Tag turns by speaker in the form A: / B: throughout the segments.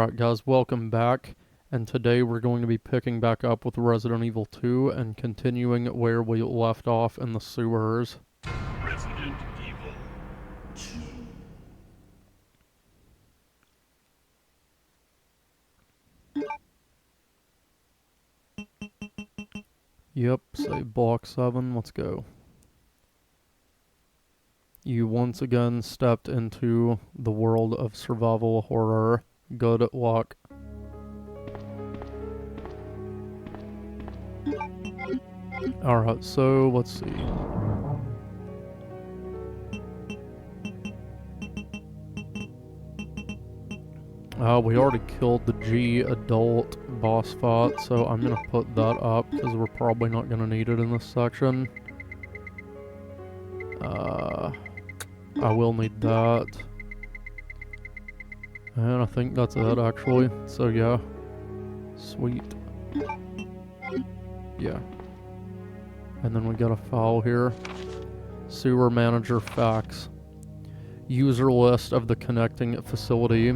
A: Alright guys, welcome back, and today we're going to be picking back up with Resident Evil 2 and continuing where we left off in the sewers.
B: Resident Evil 2.
A: Yep, save block 7, let's go. You once again stepped into the world of survival horror. Good luck. Alright, so let's see. We already killed the G adult boss fight, so I'm gonna put that up because we're probably not gonna need it in this section. I will need that. And I think that's it actually. So yeah. Sweet. Yeah. And then we got a file here. Sewer manager facts. User list of the connecting facility.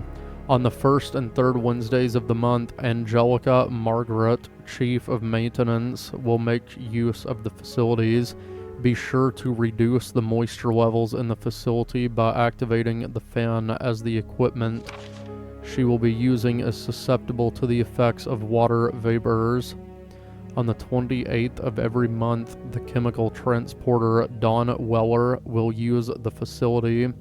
A: On the first and third Wednesdays of the month, Angelica Margaret, Chief of Maintenance, will make use of the facilities. Be sure to reduce the moisture levels in the facility by activating the fan, as the equipment she will be using is susceptible to the effects of water vapors. On the 28th of every month, the chemical transporter Don Weller will use the facility.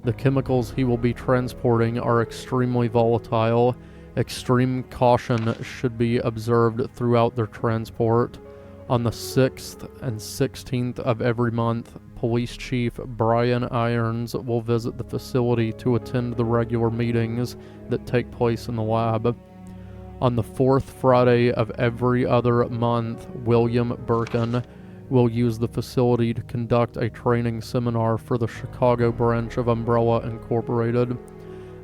A: The chemicals he will be transporting are extremely volatile. Extreme caution should be observed throughout their transport. On the 6th and 16th of every month, Police Chief Brian Irons will visit the facility to attend the regular meetings that take place in the lab. On the 4th Friday of every other month, William Birkin will use the facility to conduct a training seminar for the Chicago branch of Umbrella Incorporated.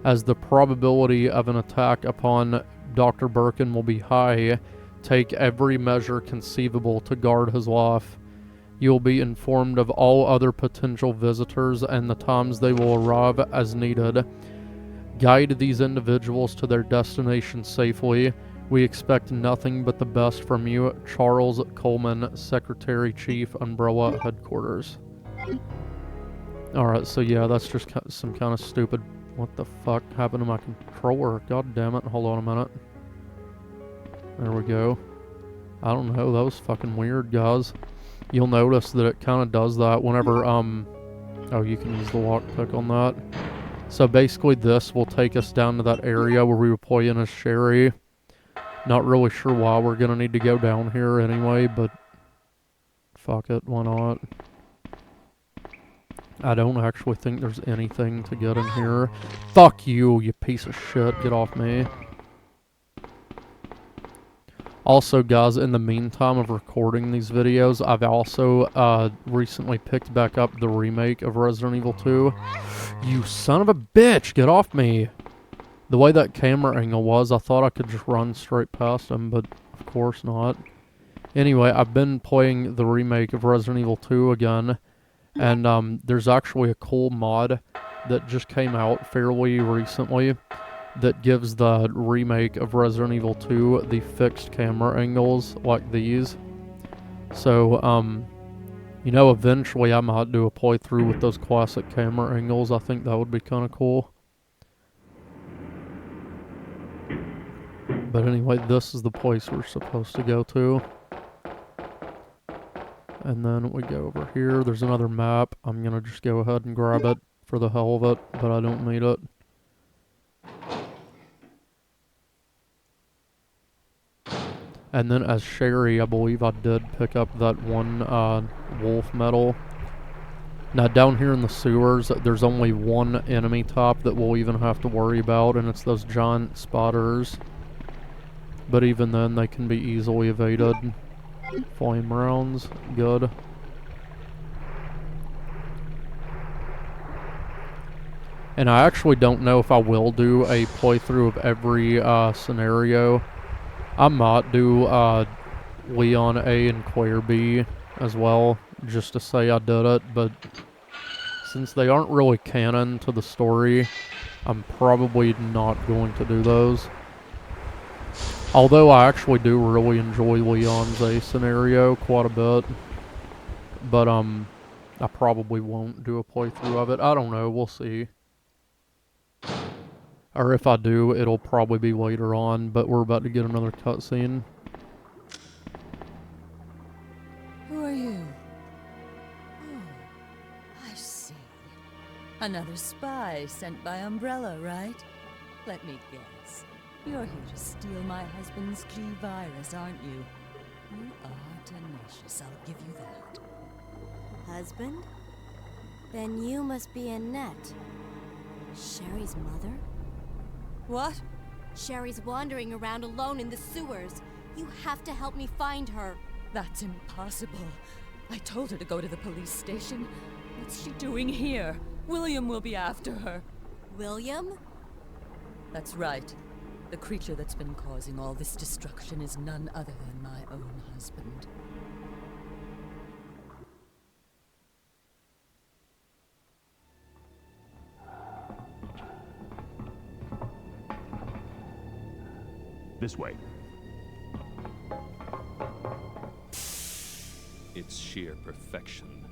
A: As the probability of an attack upon Dr. Birkin will be high, take every measure conceivable to guard his life. You will be informed of all other potential visitors and the times they will arrive as needed. Guide these individuals to their destination safely. We expect nothing but the best from you. Charles Coleman, Secretary Chief, Umbrella Headquarters. Alright, so yeah, that's just some kind of stupid... What the fuck happened to my controller? God damn it, hold on a minute. There we go. I don't know, that was fucking weird, guys. You'll notice that it kind of does that whenever, oh, you can use the lockpick on that. So basically this will take us down to that area where we were playing as Sherry. Not really sure why we're gonna need to go down here anyway, but fuck it, why not? I don't actually think there's anything to get in here. Fuck you, you piece of shit, get off me. Also, guys, in the meantime of recording these videos, I've also recently picked back up the remake of Resident Evil 2. You son of a bitch, get off me! The way that camera angle was, I thought I could just run straight past him, but of course not. Anyway, I've been playing the remake of Resident Evil 2 again, and there's actually a cool mod that just came out fairly recently that gives the remake of Resident Evil 2 the fixed camera angles like these. So, you know, eventually I might do a playthrough with those classic camera angles. I think that would be kind of cool. But anyway, this is the place we're supposed to go to. And then we go over here. There's another map. I'm gonna just go ahead and grab it for the hell of it, but I don't need it. And then as Sherry, I believe I did pick up that one wolf medal. Now down here in the sewers, there's only one enemy type that we'll even have to worry about, and it's those giant spotters. But even then, they can be easily evaded. Flame rounds, good. And I actually don't know if I will do a playthrough of every scenario. I might do Leon A and Claire B as well, just to say I did it, but since they aren't really canon to the story, I'm probably not going to do those. Although I actually do really enjoy Leon's A scenario quite a bit. But, I probably won't do a playthrough of it. I don't know, we'll see. Or if I do, it'll probably be later on, but we're about to get another cutscene.
C: Who are you? Oh, I see. Another spy sent by Umbrella, right? Let me guess. You're here to steal my husband's G-Virus, aren't you? You are tenacious, I'll give you that.
D: Husband? Then you must be Annette. Sherry's mother?
C: What?
D: Sherry's wandering around alone in the sewers. You have to help me find her.
C: That's impossible. I told her to go to the police station. What's she doing here? William will be after her.
D: William?
C: That's right. The creature that's been causing all this destruction is none other than my own husband.
B: This way.
E: It's sheer perfection.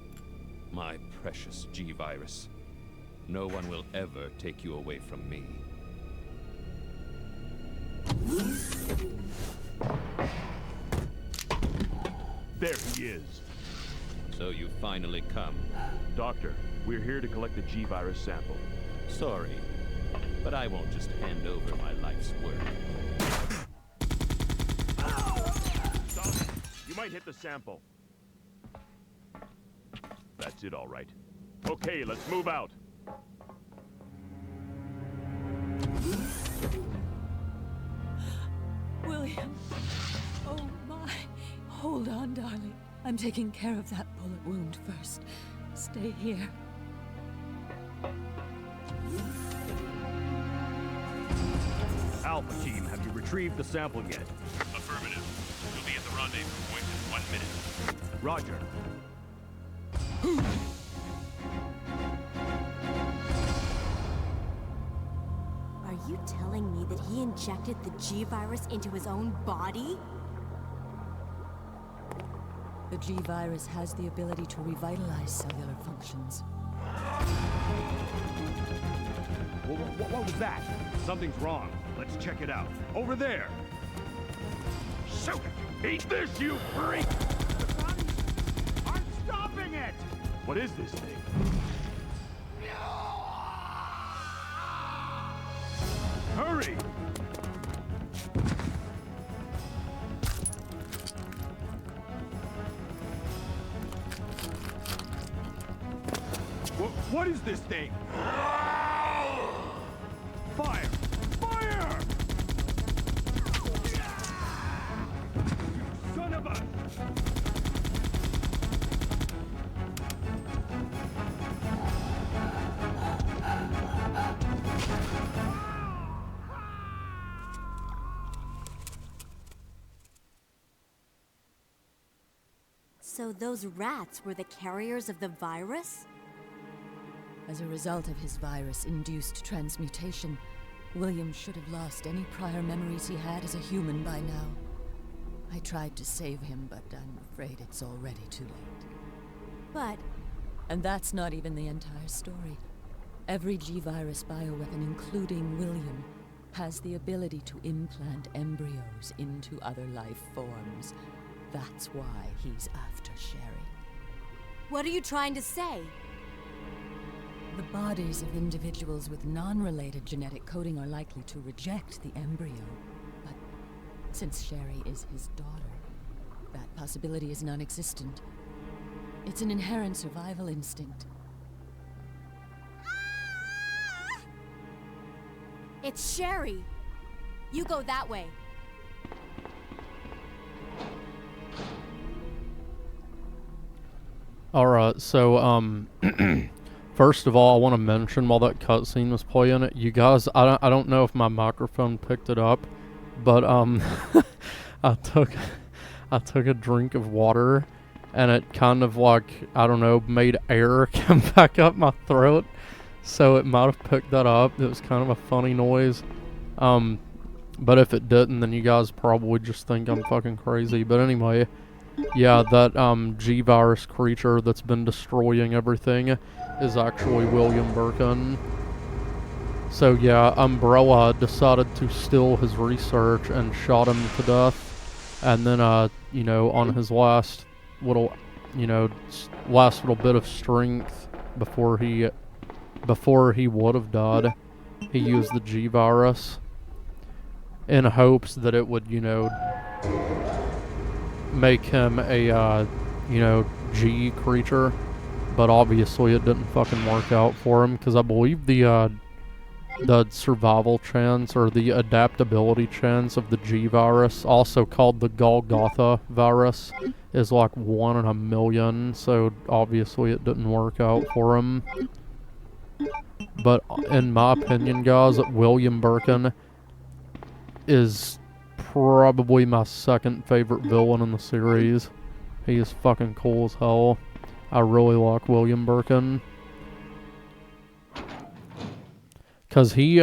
E: My precious G-Virus. No one will ever take you away from me.
B: There he is.
E: So you finally come.
B: Doctor, we're here to collect the G-Virus sample.
E: Sorry, but I won't just hand over my life's work.
B: Stop! You might hit the sample. That's it, all right. Okay, let's move out.
C: William! Oh my! Hold on, darling. I'm taking care of that bullet wound first. Stay here.
B: Alpha team, have you retrieved the sample yet?
F: Affirmative. You'll be at the rendezvous point in 1 minute.
B: Roger.
D: Are you telling me that he injected the G-Virus into his own body?
C: The G-Virus has the ability to revitalize cellular functions.
B: What was that? Something's wrong. Let's check it out. Over there! Shoot it! Eat this, you freak! The bodies aren't stopping it! What is this thing? Hurry! What is this thing? Fire! Fire! Son of a...
D: So those rats were the carriers of the virus?
C: As a result of his virus-induced transmutation, William should have lost any prior memories he had as a human by now. I tried to save him, but I'm afraid it's already too late.
D: But
C: And that's not even the entire story. Every G-Virus bioweapon, including William, has the ability to implant embryos into other life forms. That's why he's after Sherry.
D: what are you trying to say?
C: The bodies of individuals with non-related genetic coding are likely to reject the embryo. But since Sherry is his daughter, that possibility is non-existent. It's an inherent survival instinct.
D: It's Sherry! You go that way.
A: Alright, so, first of all, I want to mention while that cutscene was playing, you guys, I don't know if my microphone picked it up, but, I took a drink of water, and it kind of like, I don't know, made air come back up my throat. So it might have picked that up. It was kind of a funny noise. But if it didn't, then you guys probably just think I'm fucking crazy. But anyway, yeah, that G-Virus creature that's been destroying everything is actually William Birkin. So yeah, Umbrella decided to steal his research and shot him to death. And then, you know, on his last little, you know, last little bit of strength before he would have died, he used the G-Virus in hopes that it would, you know, make him a, you know, G creature. But obviously it didn't fucking work out for him, because I believe the survival chance or the adaptability chance of the G-Virus, also called the Golgotha virus, is like 1 in a million, so obviously it didn't work out for him. But in my opinion, guys, William Birkin is probably my second favorite villain in the series. He is fucking cool as hell. I really like William Birkin. Cause he's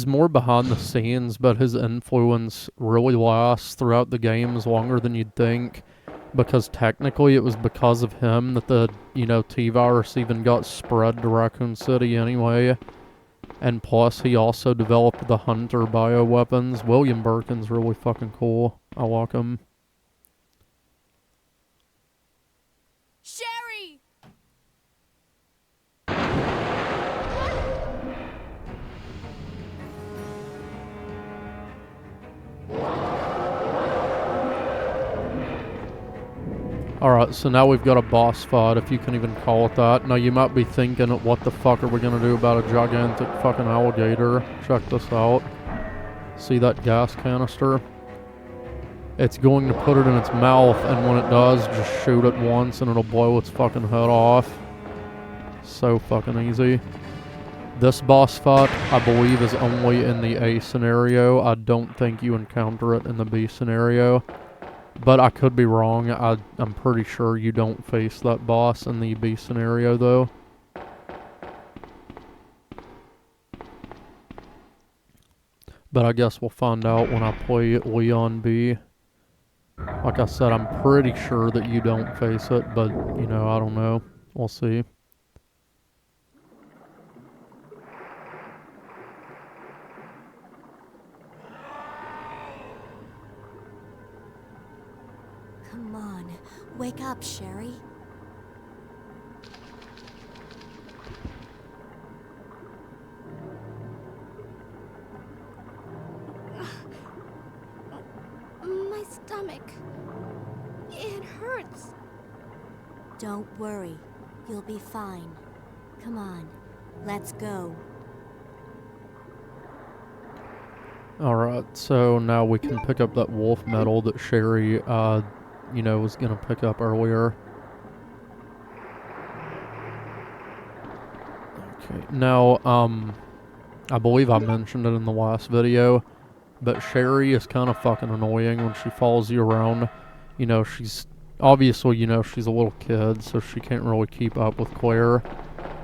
A: more behind the scenes, but his influence really lasts throughout the games longer than you'd think. Because technically it was because of him that the, you know, T-Virus even got spread to Raccoon City anyway. And plus, he also developed the Hunter bioweapons. William Birkin's really fucking cool. I like him.
D: Sherry!
A: Alright, so now we've got a boss fight, if you can even call it that. Now, you might be thinking, what the fuck are we gonna do about a gigantic fucking alligator? Check this out. See that gas canister? It's going to put it in its mouth, and when it does, just shoot it once and it'll blow its fucking head off. So fucking easy. This boss fight, I believe, is only in the A scenario. I don't think you encounter it in the B scenario. But I could be wrong. I'm pretty sure you don't face that boss in the B scenario, though. But I guess we'll find out when I play Leon B. Like I said, I'm pretty sure that you don't face it, but, you know, I don't know. We'll see.
D: Come on, wake up, Sherry.
G: My stomach. It hurts.
D: Don't worry, you'll be fine. Come on, let's go.
A: Alright, so now we can pick up that wolf medal that Sherry, you know, was gonna pick up earlier. Okay, now, I believe I mentioned it in the last video, but Sherry is kind of fucking annoying when she follows you around. You know, she's, obviously, you know, she's a little kid, so she can't really keep up with Claire.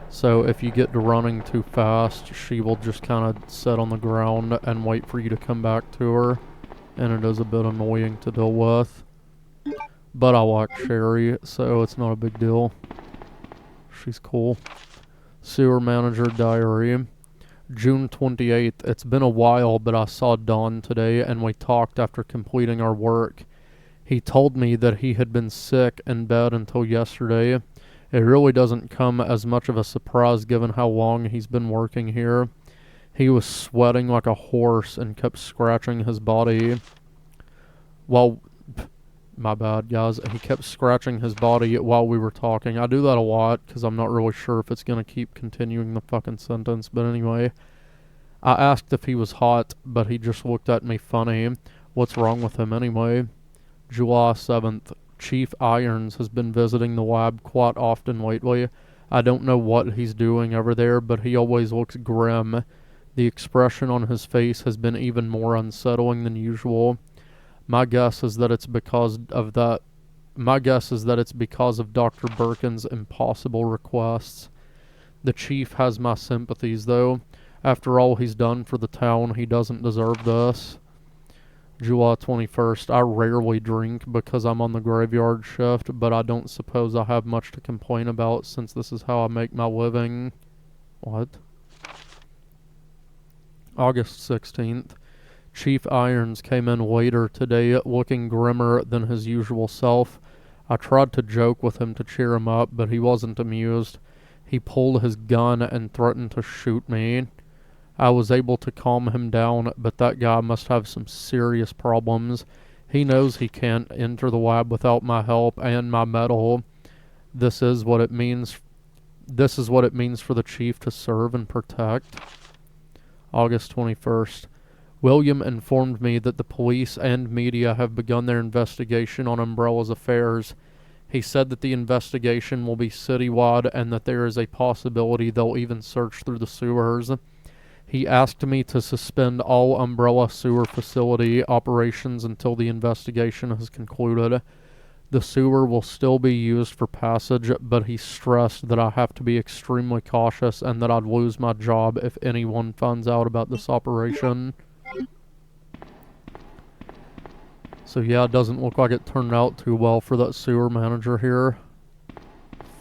A: So if you get to running too fast, she will just kind of sit on the ground and wait for you to come back to her. And it is a bit annoying to deal with. But I like Sherry, so it's not a big deal. She's cool. Sewer Manager Diary. June 28th. It's been a while, but I saw Don today and we talked after completing our work. He told me that he had been sick in bed until yesterday. It really doesn't come as much of a surprise given how long he's been working here. He was sweating like a horse and kept scratching his body. Well, my bad, guys. He kept scratching his body while we were talking. I do that a lot because I'm not really sure if it's going to keep continuing the fucking sentence. But anyway, I asked if he was hot, but he just looked at me funny. What's wrong with him anyway? July 7th. Chief Irons has been visiting the lab quite often lately. I don't know what he's doing over there, but he always looks grim. The expression on his face has been even more unsettling than usual. My guess is that it's because of Dr. Birkin's impossible requests. The chief has my sympathies, though. After all he's done for the town, he doesn't deserve this. July 21st. I rarely drink because I'm on the graveyard shift, but I don't suppose I have much to complain about since this is how I make my living. What? August 16th. Chief Irons came in later today, looking grimmer than his usual self. I tried to joke with him to cheer him up, but he wasn't amused. He pulled his gun and threatened to shoot me. I was able to calm him down, but that guy must have some serious problems. He knows he can't enter the lab without my help and my medal. This is what it means for the chief to serve and protect. August 21st. William informed me that the police and media have begun their investigation on Umbrella's affairs. He said that the investigation will be citywide and that there is a possibility they'll even search through the sewers. He asked me to suspend all Umbrella sewer facility operations until the investigation has concluded. The sewer will still be used for passage, but he stressed that I have to be extremely cautious and that I'd lose my job if anyone finds out about this operation. So yeah, it doesn't look like it turned out too well for that sewer manager here.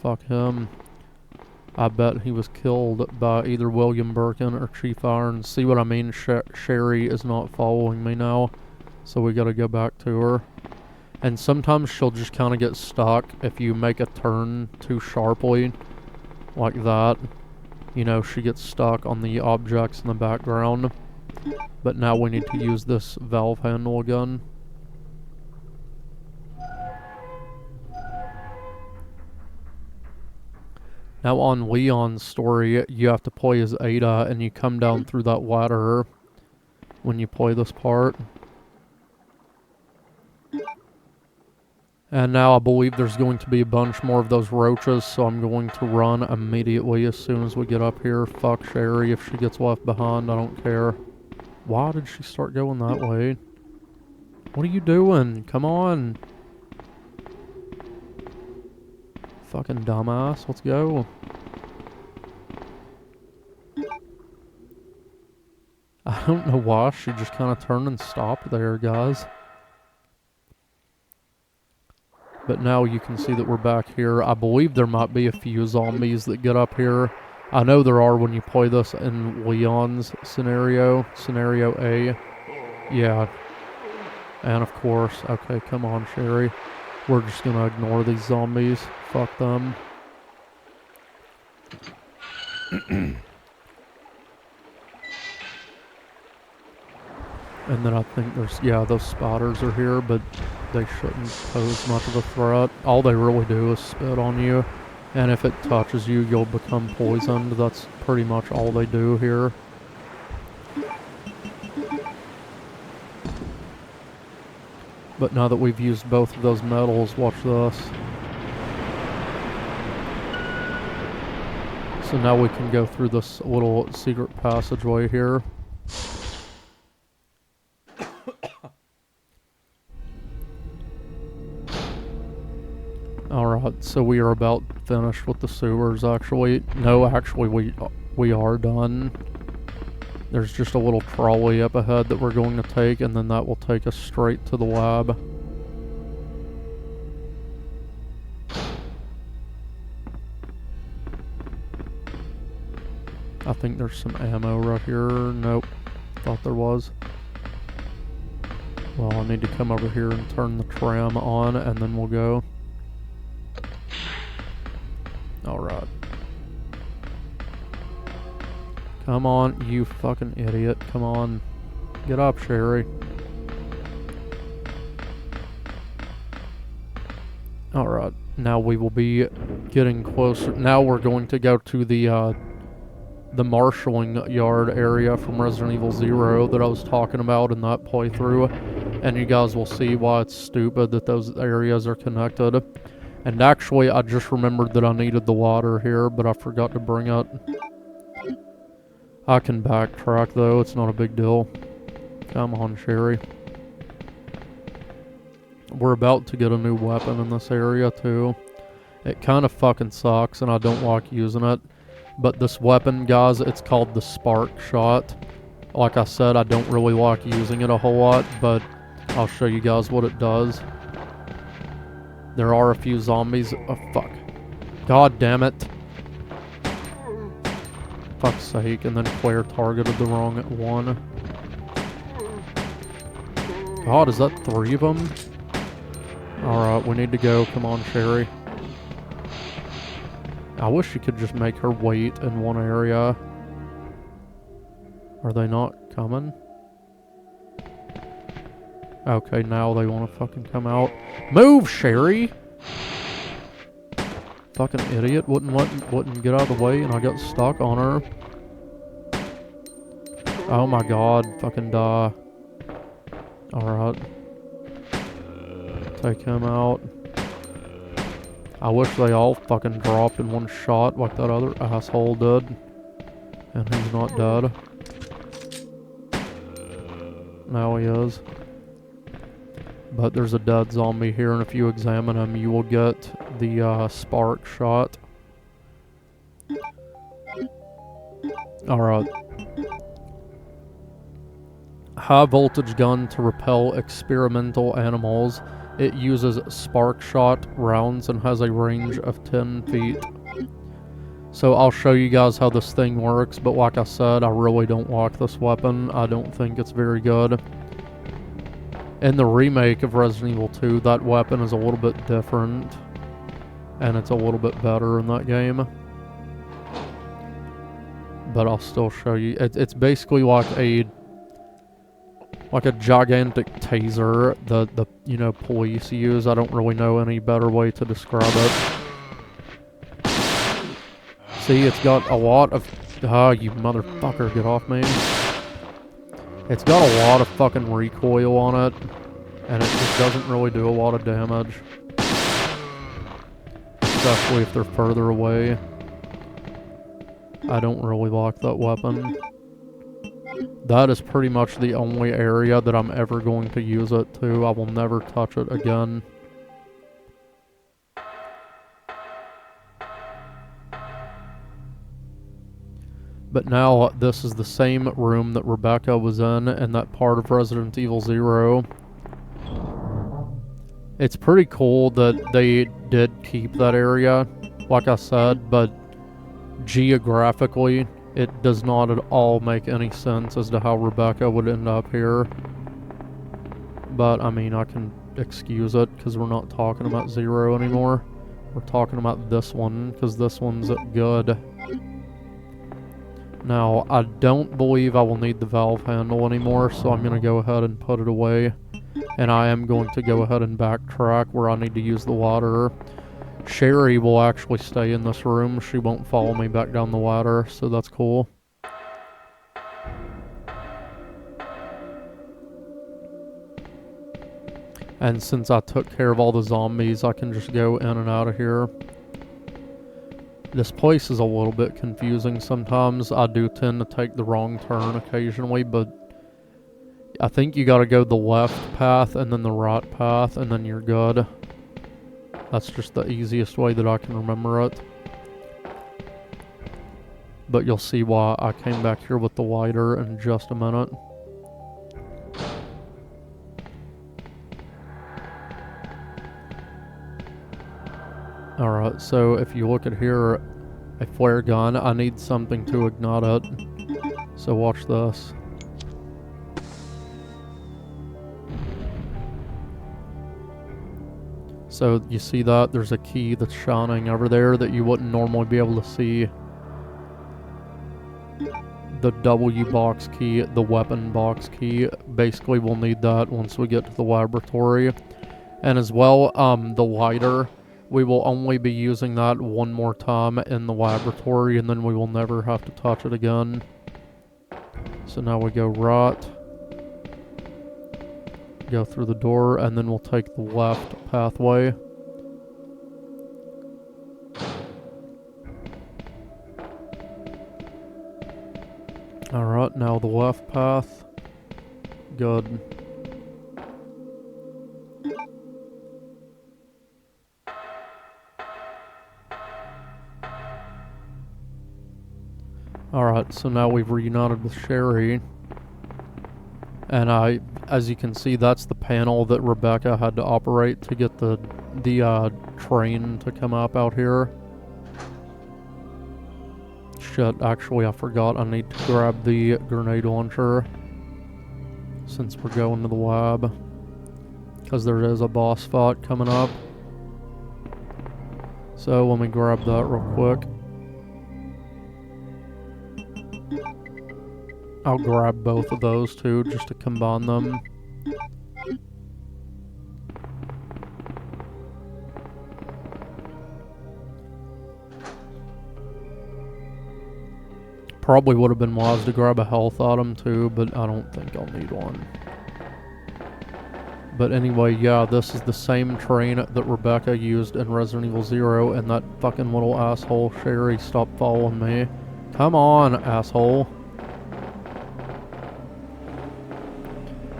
A: Fuck him. I bet he was killed by either William Birkin or Chief Irons. See what I mean? Sherry is not following me now, so we gotta go back to her. And sometimes she'll just kind of get stuck if you make a turn too sharply, like that. You know, she gets stuck on the objects in the background. But now we need to use this valve handle again. Now on Leon's story, you have to play as Ada, and you come down through that ladder when you play this part. And now I believe there's going to be a bunch more of those roaches, so I'm going to run immediately as soon as we get up here. Fuck Sherry if she gets left behind, I don't care. Why did she start going that way? What are you doing? Come on. Fucking dumbass, let's go. I don't know why she just kind of turned and stopped there, guys. But now you can see that we're back here. I believe there might be a few zombies that get up here. I know there are when you play this in Leon's scenario. Scenario A. Yeah. And of course, okay, come on, Sherry. We're just gonna ignore these zombies. Fuck them. And then I think there's, yeah, those spotters are here, but they shouldn't pose much of a threat. All they really do is spit on you, and if it touches you, you'll become poisoned. That's pretty much all they do here. But now that we've used both of those metals, watch this. So now we can go through this little secret passageway here. Alright, so we are about finished with the sewers, actually. No, actually, we are done. There's just a little trolley up ahead that we're going to take, and then that will take us straight to the lab. I think there's some ammo right here. Nope. Thought there was. Well, I need to come over here and turn the tram on, and then we'll go. Alright. Come on, you fucking idiot. Come on. Get up, Sherry. Alright. Now we will be getting closer. Now we're going to go to the marshalling yard area from Resident Evil 0 that I was talking about in that playthrough. And you guys will see why it's stupid that those areas are connected. And actually, I just remembered that I needed the water here, but I forgot to bring it. I can backtrack, though. It's not a big deal. Come on, Sherry. We're about to get a new weapon in this area, too. It kind of fucking sucks, and I don't like using it. But this weapon, guys, it's called the Spark Shot. Like I said, I don't really like using it a whole lot, but I'll show you guys what it does. There are a few zombies. Oh, fuck. God damn it. Fuck's sake, and then Claire targeted the wrong one. God, is that 3 of them? Alright, we need to go. Come on, Sherry. I wish you could just make her wait in one area. Are they not coming? Okay, now they want to fucking come out. Move, Sherry! Fucking idiot. Wouldn't get out of the way, and I got stuck on her. Oh my god. Fucking die. Alright. Take him out. I wish they all fucking dropped in one shot like that other asshole did. And he's not dead. Now he is. But there's a dead zombie here, and if you examine him, you will get the Spark Shot. Alright. High voltage gun to repel experimental animals. It uses Spark Shot rounds and has a range of 10 feet. So I'll show you guys how this thing works, but like I said, I really don't like this weapon. I don't think it's very good. In the remake of Resident Evil 2, that weapon is a little bit different, and it's a little bit better in that game. But I'll still show you. It's basically like a gigantic taser that the police use. I don't really know any better way to describe it. See, it's got a lot of... Ah, you motherfucker, get off me. It's got a lot of fucking recoil on it, and it just doesn't really do a lot of damage. Especially if they're further away. I don't really like that weapon. That is pretty much the only area that I'm ever going to use it to. I will never touch it again. But now, this is the same room that Rebecca was in that part of Resident Evil 0. It's pretty cool that they did keep that area, like I said, but geographically, it does not at all make any sense as to how Rebecca would end up here. But, I mean, I can excuse it, because we're not talking about 0 anymore. We're talking about this one, because this one's good. Now, I don't believe I will need the valve handle anymore, so I'm going to go ahead and put it away. And I am going to go ahead and backtrack where I need to use the water. Sherry will actually stay in this room. She won't follow me back down the ladder, so that's cool. And since I took care of all the zombies, I can just go in and out of here. This place is a little bit confusing sometimes. I do tend to take the wrong turn occasionally, but I think you gotta go the left path and then the right path, and then you're good. That's just the easiest way that I can remember it. But you'll see why I came back here with the lighter in just a minute. Alright, so if you look at here, a flare gun, I need something to ignite it. So watch this. So you see that? There's a key that's shining over there that you wouldn't normally be able to see. The W box key, the weapon box key. Basically, we'll need that once we get to the laboratory. And as well, the lighter. We will only be using that one more time in the laboratory, and then we will never have to touch it again. So now we go right. Go through the door, and then we'll take the left pathway. Alright, now the left path. Good. Alright, so now we've reunited with Sherry. And as you can see, that's the panel that Rebecca had to operate to get the train to come up out here. Shit, actually I forgot I need to grab the grenade launcher since we're going to the lab. Because there is a boss fight coming up. So let me grab that real quick. I'll grab both of those too, just to combine them. Probably would have been wise to grab a health item too, but I don't think I'll need one. But anyway, yeah, this is the same train that Rebecca used in Resident Evil 0, and that fucking little asshole Sherry stopped following me. Come on, asshole.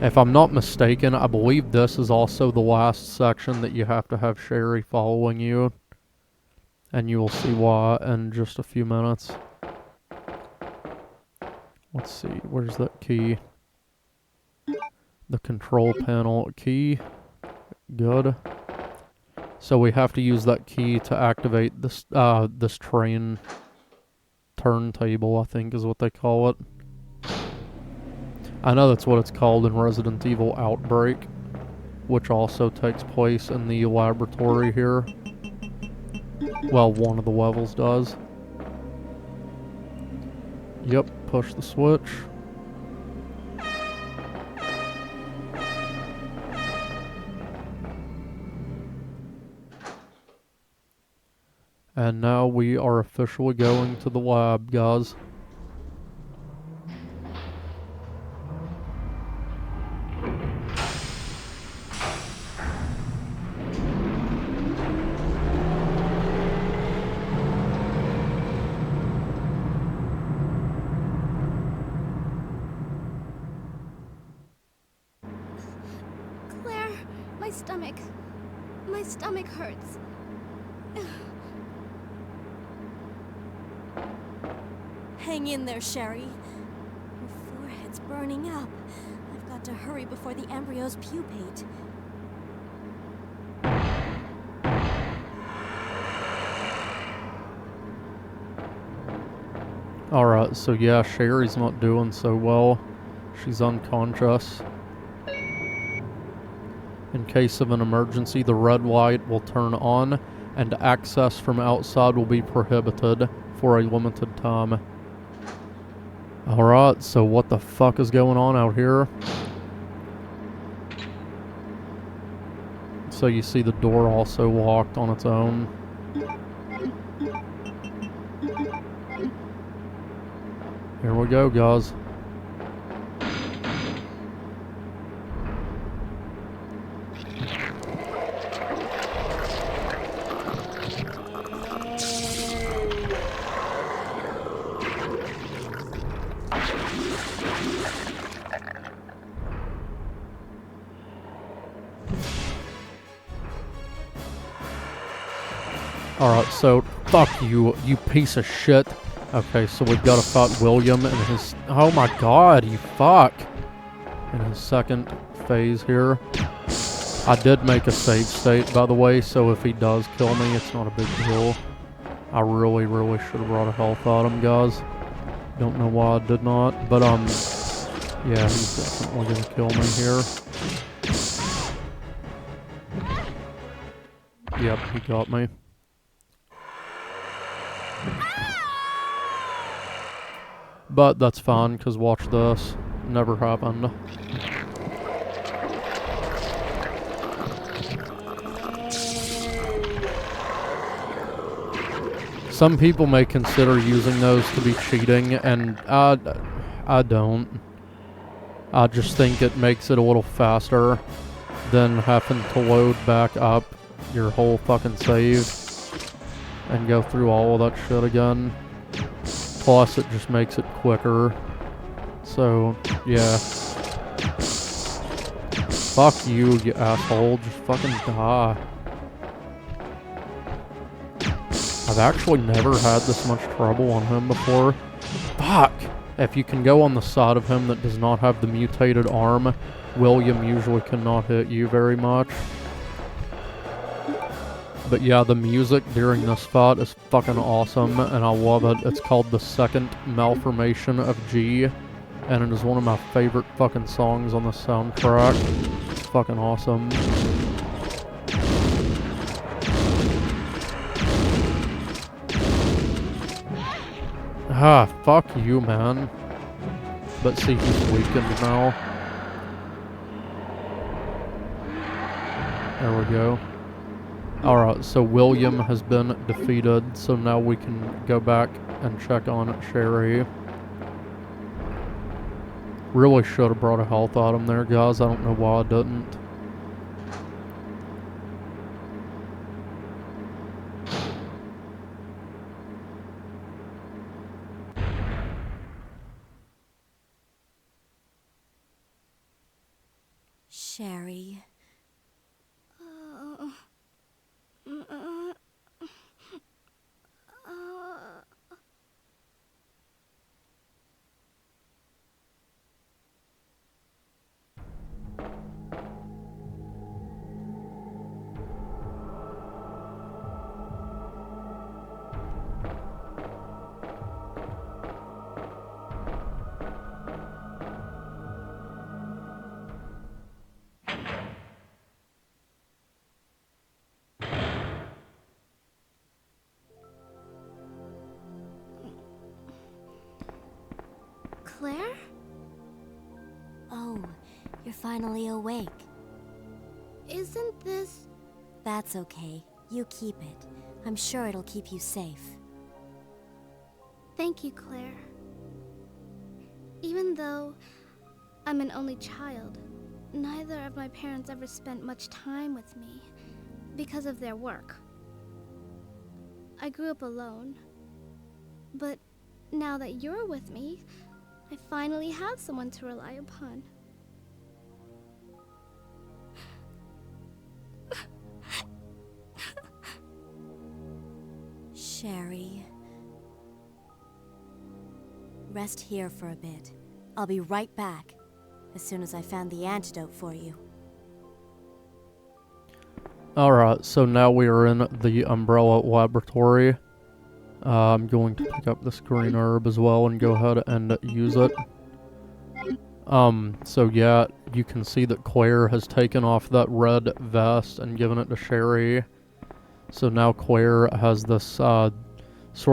A: If I'm not mistaken, I believe this is also the last section that you have to have Sherry following you. And you will see why in just a few minutes. Let's see, where's that key? The control panel key. Good. So we have to use that key to activate this this train turntable, I think is what they call it. I know that's what it's called in Resident Evil Outbreak, which also takes place in the laboratory here. Well, one of the levels does. Yep, push the switch. And now we are officially going to the lab, guys.
G: Claire, my stomach hurts.
D: Hang in there, Sherry. Your forehead's burning up. I've got to hurry before the embryos pupate.
A: Alright, so yeah, Sherry's not doing so well. She's unconscious. In case of an emergency, the red light will turn on, and access from outside will be prohibited for a limited time. Alright, so what the fuck is going on out here? So you see the door also locked on its own. Here we go, guys. Alright, so, fuck you, you piece of shit. Okay, so we've got to fight William in his... Oh my god, you fuck! In his second phase here. I did make a save state, by the way, so if he does kill me, it's not a big deal. I really should have brought a health item, guys. Don't know why I did not, but, yeah, he's definitely gonna kill me here. Yep, he got me. But that's fine, because watch this. Never happened. Some people may consider using those to be cheating, and I don't. I just think it makes it a little faster than having to load back up your whole fucking save and go through all of that shit again. Plus, it just makes it quicker. So, yeah. Fuck you, you asshole. Just fucking die. I've actually never had this much trouble on him before. Fuck. Fuck! If you can go on the side of him that does not have the mutated arm, William usually cannot hit you very much. But yeah, the music during this fight is fucking awesome, and I love it. It's called The Second Malformation of G, and it is one of my favorite fucking songs on the soundtrack. It's fucking awesome. Ah, fuck you, man. But see, he's weakened now. There we go. Alright, so William has been defeated, so now we can go back and check on Sherry. Really should have brought a health item there, guys. I don't know why I didn't.
D: Sherry.
G: Claire?
D: Oh, you're finally awake.
G: Isn't this...
D: That's okay. You keep it. I'm sure it'll keep you safe.
G: Thank you, Claire. Even though I'm an only child, neither of my parents ever spent much time with me because of their work. I grew up alone. But now that you're with me, I finally have someone to rely upon.
D: Sherry. Rest here for a bit. I'll be right back, as soon as I found the antidote for you.
A: Alright, so now we are in the Umbrella Laboratory. I'm going to pick up this green herb as well and go ahead and use it. So yeah, you can see that Claire has taken off that red vest and given it to Sherry. So now Claire has this, sort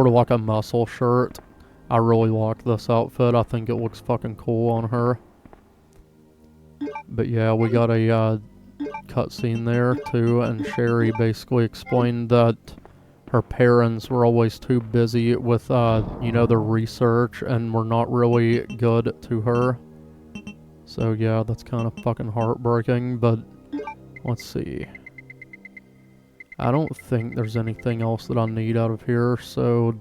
A: of like a muscle shirt. I really like this outfit. I think it looks fucking cool on her. But yeah, we got a, cutscene there too, and Sherry basically explained that her parents were always too busy with, you know, their research and were not really good to her. So yeah, that's kind of fucking heartbreaking, but let's see. I don't think there's anything else that I need out of here, so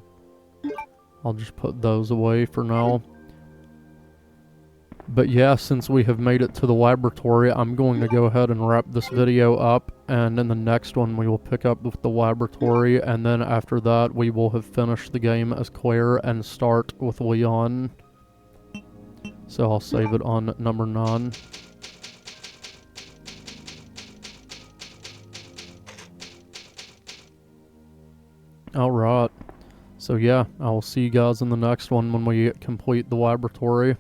A: I'll just put those away for now. But yeah, since we have made it to the laboratory, I'm going to go ahead and wrap this video up, and in the next one we will pick up with the laboratory, and then after that we will have finished the game as Claire and start with Leon. So I'll save it on number 9. Alright, so yeah, I will see you guys in the next one when we complete the laboratory.